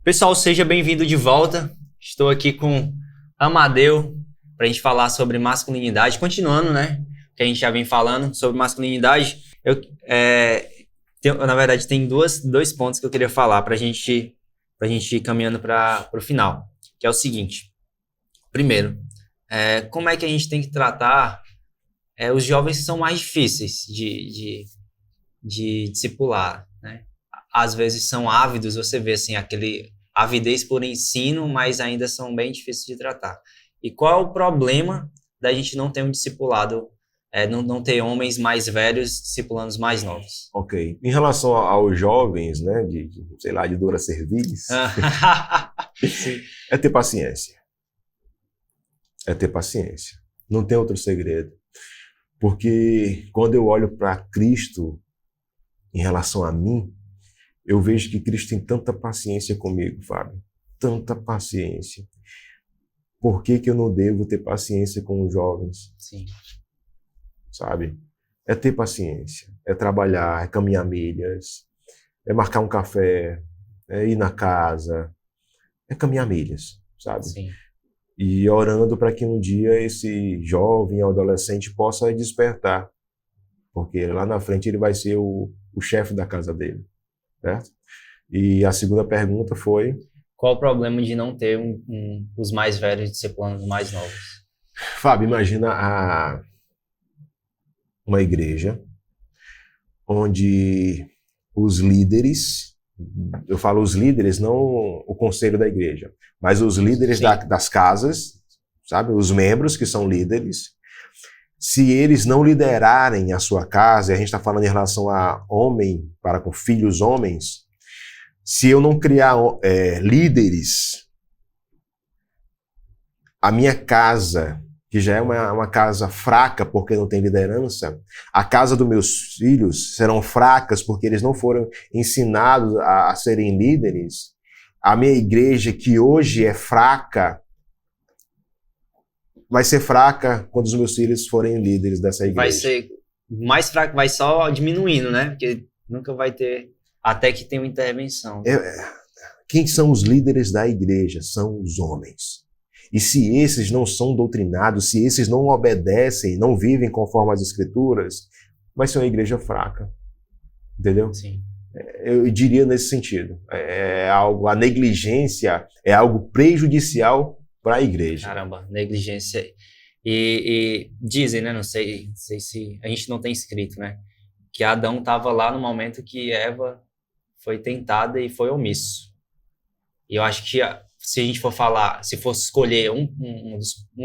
Pessoal, seja bem-vindo de volta. Estou aqui com Amadeu para a gente falar sobre masculinidade. Continuando, né? Que a gente já vem falando sobre masculinidade. Na verdade, tem dois pontos que eu queria falar para a gente ir caminhando para o final. Que é o seguinte. Primeiro, como é que a gente tem que tratar os jovens que são mais difíceis de discipular, né? Às vezes são ávidos, você vê assim, aquele avidez por ensino, mas ainda são bem difíceis de tratar. E qual é o problema da gente não ter um discipulado, não ter homens mais velhos discipulando os mais novos? Ok. Em relação aos jovens, né, sei lá, de dura cerviz, é ter paciência. É ter paciência. Não tem outro segredo. Porque quando eu olho para Cristo em relação a mim, eu vejo que Cristo tem tanta paciência comigo, Fábio. Tanta paciência. Por que que eu não devo ter paciência com os jovens? Sim. Sabe? É ter paciência, é trabalhar, é caminhar milhas, é marcar um café, é ir na casa, é caminhar milhas, sabe? Sim. E orando para que um dia esse jovem ou adolescente possa despertar, porque lá na frente ele vai ser o chefe da casa dele, certo? E a segunda pergunta foi... Qual o problema de não ter os mais velhos discipulando os mais novos? Fábio, imagina uma igreja onde os líderes, eu falo os líderes, não o conselho da igreja, mas os líderes das casas, sabe? Os membros que são líderes, se eles não liderarem a sua casa, e a gente está falando em relação a homem para com filhos homens, se eu não criar líderes, a minha casa, que já é uma casa fraca porque não tem liderança, a casa dos meus filhos serão fracas porque eles não foram ensinados a serem líderes, a minha igreja, que hoje é fraca, vai ser fraca quando os meus filhos forem líderes dessa igreja. Vai ser mais fraco, vai só diminuindo, né? Porque nunca vai ter, até que tenha uma intervenção. Quem são os líderes da igreja? São os homens. E se esses não são doutrinados, se esses não obedecem, não vivem conforme as escrituras, vai ser uma igreja fraca. Entendeu? Sim. Eu diria nesse sentido. A negligência é algo prejudicial para a igreja. Caramba, negligência. E dizem, né? Não sei se a gente não tem escrito, né? Que Adão estava lá no momento que Eva foi tentada e foi omisso. E eu acho que se a gente for falar, se fosse escolher um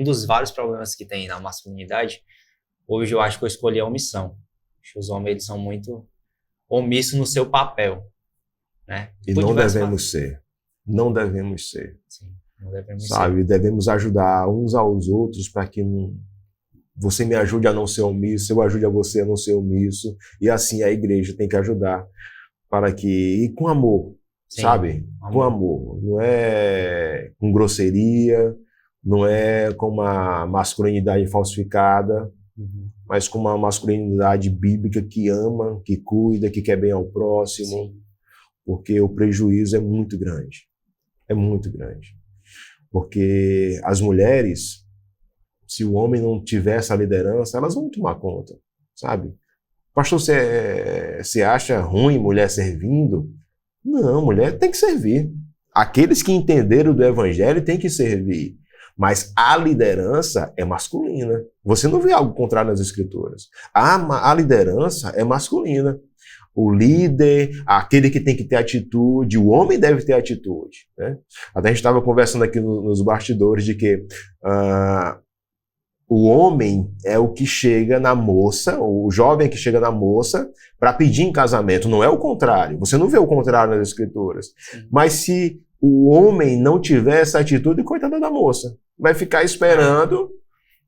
dos vários problemas que tem na masculinidade, hoje eu acho que eu escolhi a omissão. Acho que os homens eles são muito omissos no seu papel, né? E não devemos ser. Não devemos ser. Sim, não devemos ser. Devemos ajudar uns aos outros para que você me ajude a não ser omisso, eu ajude a você a não ser omisso, e assim a igreja tem que ajudar para que... E com amor. Sim, sabe? Amor. Com amor. Não é com grosseria, não é com uma masculinidade falsificada, mas com uma masculinidade bíblica que ama, que cuida, que quer bem ao próximo. Sim. Porque o prejuízo é muito grande. É muito grande. Porque as mulheres, se o homem não tiver essa liderança, elas vão tomar conta, sabe? Pastor, você acha ruim mulher servindo? Não, mulher tem que servir. Aqueles que entenderam do evangelho têm que servir. Mas a liderança é masculina. Você não vê algo contrário nas escrituras. A liderança é masculina. O líder, aquele que tem que ter atitude, o homem deve ter atitude, né? Até a gente estava conversando aqui nos bastidores de que o homem é o que chega na moça, o jovem é que chega na moça para pedir em casamento, não é o contrário. Você não vê o contrário nas escrituras. Sim. Mas se o homem não tiver essa atitude, coitada da moça, vai ficar esperando.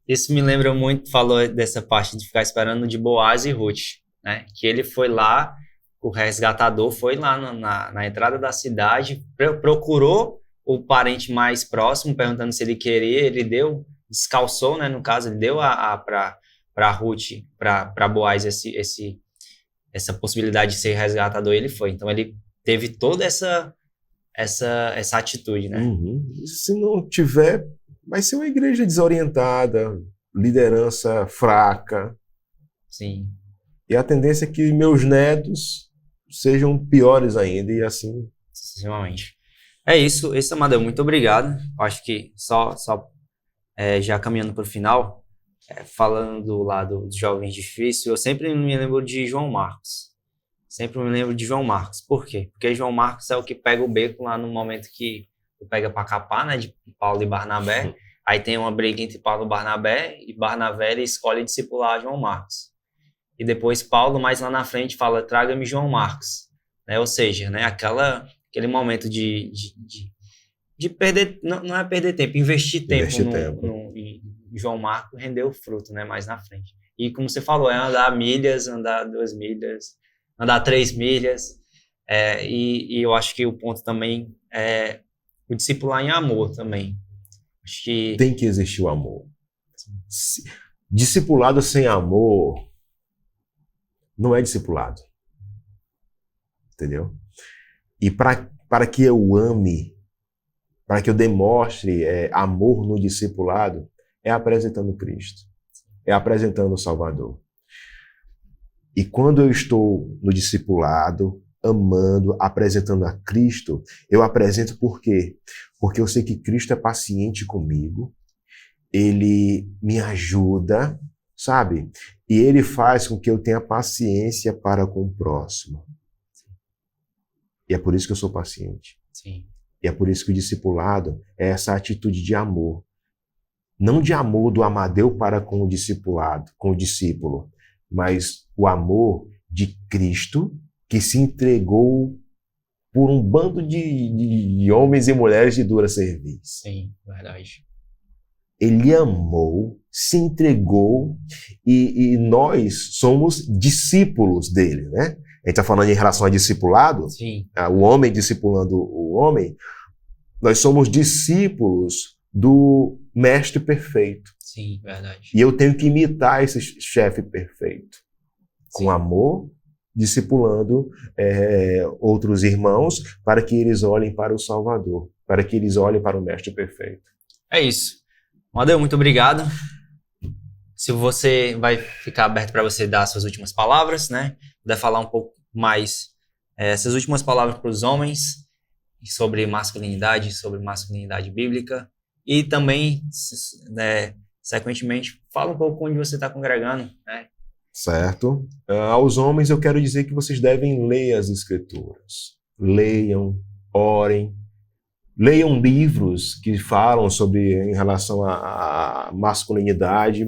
Isso me lembra muito, falou dessa parte de ficar esperando de Boaz e Ruth, né? Que ele foi lá, o resgatador foi lá na entrada da cidade, procurou o parente mais próximo, perguntando se ele queria, ele deu... descalçou, né, no caso, ele deu para Ruth, para Boaz essa possibilidade de ser resgatador, ele foi. Então ele teve toda essa essa atitude, né? Se não tiver, vai ser uma igreja desorientada, liderança fraca. Sim. E a tendência é que meus netos sejam piores ainda, e assim. Extremamente. É isso, Amadeu, muito obrigado. Acho que já caminhando para o final, falando do lado dos jovens difíceis, eu sempre me lembro de João Marcos. Sempre me lembro de João Marcos. Por quê? Porque João Marcos é o que pega o beco lá no momento que pega para capar, né, de Paulo e Barnabé. Aí tem uma briga entre Paulo e Barnabé ele escolhe discipular João Marcos. E depois Paulo, mais lá na frente, fala, traga-me João Marcos. Né? Ou seja, né, aquele momento de perder, não é perder tempo, investir tempo em João Marcos rendeu fruto, né, mais na frente. E como você falou, é andar milhas, andar 2 milhas, andar 3 milhas, e eu acho que o ponto também é o discipular em amor também. Acho que tem que existir o amor. Discipulado sem amor não é discipulado. Entendeu? E para que eu ame, para que eu demonstre amor no discipulado, é apresentando Cristo, é apresentando o Salvador. E quando eu estou no discipulado, amando, apresentando a Cristo, eu apresento por quê? Porque eu sei que Cristo é paciente comigo, Ele me ajuda, sabe? E Ele faz com que eu tenha paciência para com o próximo. E é por isso que eu sou paciente. Sim. E é por isso que o discipulado é essa atitude de amor. Não de amor do Amadeu para com o discipulado, com o discípulo, mas o amor de Cristo que se entregou por um bando de homens e mulheres de dura serviço. Sim, verdade. Ele amou, se entregou e nós somos discípulos dele, né? A gente está falando em relação a discipulado, sim, o homem discipulando o homem, nós somos discípulos do mestre perfeito. Sim, verdade. E eu tenho que imitar esse chefe perfeito, com sim, amor, discipulando outros irmãos para que eles olhem para o Salvador, para que eles olhem para o mestre perfeito. É isso. Amadeu, muito obrigado. Se você vai ficar aberto para você dar suas últimas palavras, né? Puder falar um pouco mais essas últimas palavras para os homens sobre masculinidade bíblica e também, sequentemente, fala um pouco onde você está congregando, né? Certo. Aos homens eu quero dizer que vocês devem ler as Escrituras. Leiam, orem, leiam livros que falam em relação à masculinidade.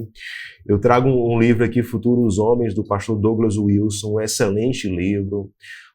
Eu trago um livro aqui, Futuros Homens, do pastor Douglas Wilson, um excelente livro.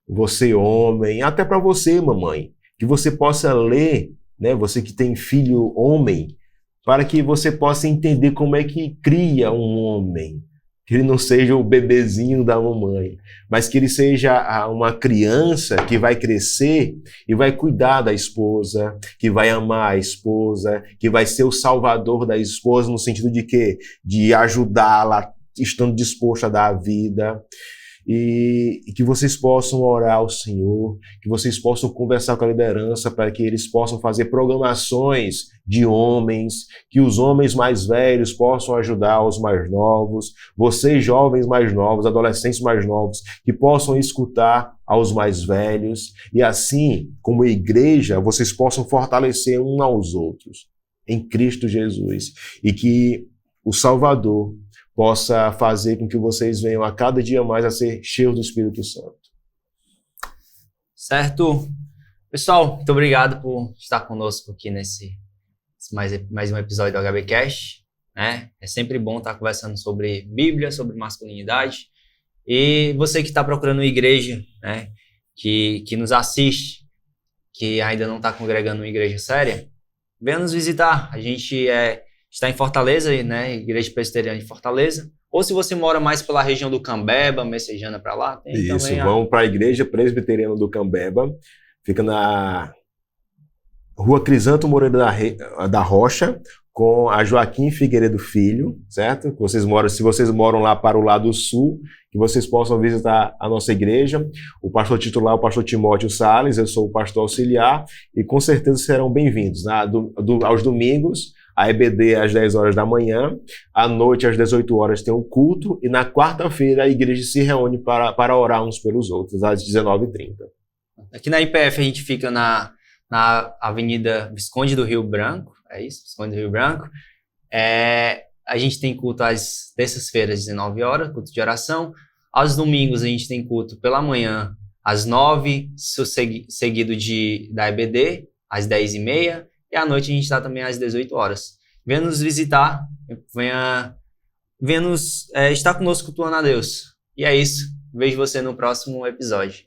Você, homem, até para você, mamãe, que você possa ler, né? Você que tem filho homem, para que você possa entender como é que cria um homem. Que ele não seja o bebezinho da mamãe, mas que ele seja uma criança que vai crescer e vai cuidar da esposa, que vai amar a esposa, que vai ser o salvador da esposa no sentido de quê? De ajudá-la, estando disposto a dar a vida. E que vocês possam orar ao Senhor, que vocês possam conversar com a liderança para que eles possam fazer programações de homens, que os homens mais velhos possam ajudar os mais novos, vocês jovens mais novos, adolescentes mais novos, que possam escutar aos mais velhos, e assim, como igreja, vocês possam fortalecer uns aos outros em Cristo Jesus, e que o Salvador possa fazer com que vocês venham a cada dia mais a ser cheios do Espírito Santo. Certo. Pessoal, muito obrigado por estar conosco aqui nesse mais um episódio do HBcast, né? É sempre bom estar conversando sobre Bíblia, sobre masculinidade. E você que está procurando uma igreja, né, que nos assiste, que ainda não está congregando uma igreja séria, venha nos visitar. A gente está em Fortaleza, né? Igreja Presbiteriana em Fortaleza. Ou se você mora mais pela região do Cambeba, Messejana para lá, tem isso, também vão para a Igreja Presbiteriana do Cambeba. Fica na Rua Crisanto Moreira da Rocha, com a Joaquim Figueiredo Filho, certo? Se vocês moram lá para o lado sul, que vocês possam visitar a nossa igreja. O pastor titular é o pastor Timóteo Salles, eu sou o pastor auxiliar, e com certeza serão bem-vindos. Aos domingos, a EBD às 10 horas da manhã, à noite às 18 horas tem um culto, e na quarta-feira a igreja se reúne para orar uns pelos outros, às 19h30. Aqui na IPF a gente fica na Avenida Visconde do Rio Branco, é isso? Visconde do Rio Branco. A gente tem culto às terças-feiras, às 19 horas, culto de oração. Aos domingos a gente tem culto pela manhã, às 9, seguido da EBD, às 10h30. E à noite a gente está também às 18 horas. Venha nos visitar, venha estar conosco cultuando a Deus. E é isso. Vejo você no próximo episódio.